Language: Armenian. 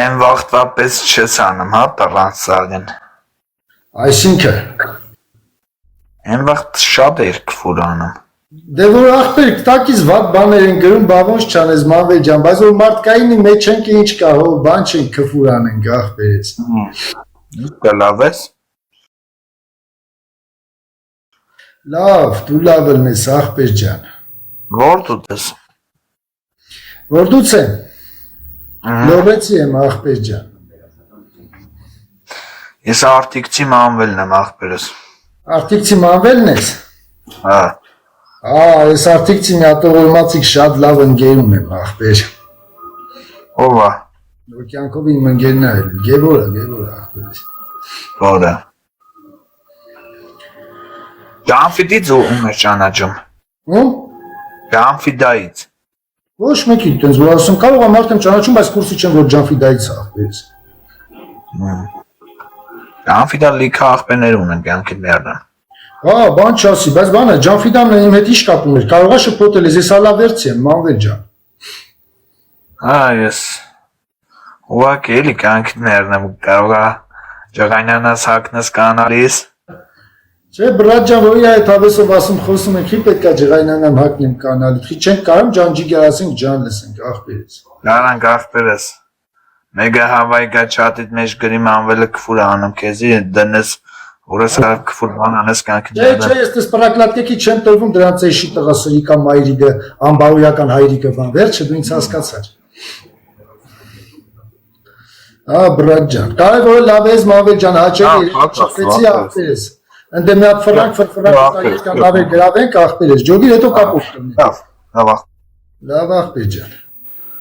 Այն վաղտվա պես չես անում, հա, տղան սաղեն։ Այսինքն Այն վաղտ շատ էր քֆուր անում։ դե որ ախպեր տակից վատ բաներ են գրում, բա ոնց չանես Մանվել ջան, բայց որ մարդկայինի մեջ ենք ինչ կա, հո բան չենք քֆուր անենք ախպերից։ Դե լավ ես։ Լավ, դու լավ ելնես ախպեր ջան։ Որ դու ես։ Որդուց եմ։ Լովեցի եմ ախպեր ջան։ Ես արտիկցի Մանվելն եմ ախպերս։ Արտիկցի Մանվելն ես։ Հա։ Ես արտիկցի մի հատ օրմացիկ շատ լավ ընկեր ունեմ ախպեր։ Ով է։ Որ կյանքով իմ ընկերն է, Գևորը ախպերս։ Որը։ Ճանֆիդից ում ես ճանաչում։ Ում։ Ճանֆիդայից։ Ոչ մեկին տենց որ ասում կարող եմ արդեն ճանաչում, բայց կուրսի չեմ որ Ջանֆիդայից ախպերս։ Ճանֆիդա լիքը ախպերներ ունեն կյանքի մերն։ Բան չասի, բայց բանը Ջանֆիդան իմ հետ ինչ կապ ուներ, կարող է շփոթել, ես ալավերցի եմ, Մանվել ջան։ Ես ուղղակի էլի կյանքի մերն եմ կարող է ջղայնանաս հակնես կանալիս։ Չէ, բրատ ջան, որ իր այդ հավեսով ասում խոսում եք, ի պետք է ջղայնանամ հակնեմ կանալի, խի չենք կարում ջանջիգեր ասենք ջան լսենք ախպերից։ Գարանք ախպերս։ Մեգա հավայգա չատիտ մեջ գրի Մանվելը քֆուր անում քեզի դնես որս քֆուր բան անես կյանքի մերն։ Չէ, ես դες պրակլատկեքի չեմ տրվում դրանց էշի տղա սրիկա մայրիկը, անբարոյական հայրիկը բան, վերջը դու ինձ հասկացար։ Բրատ ջան, կարևորը լավ ես Մանվել ջան, հաճելի չփեցի ախպերս։ Ընդ մի հատ ֆրանկ լավ է գրավենք ախպերս, ջոգի հետո կապ ուշ կմնի։ Լավ, Լավ ախպեր ջան։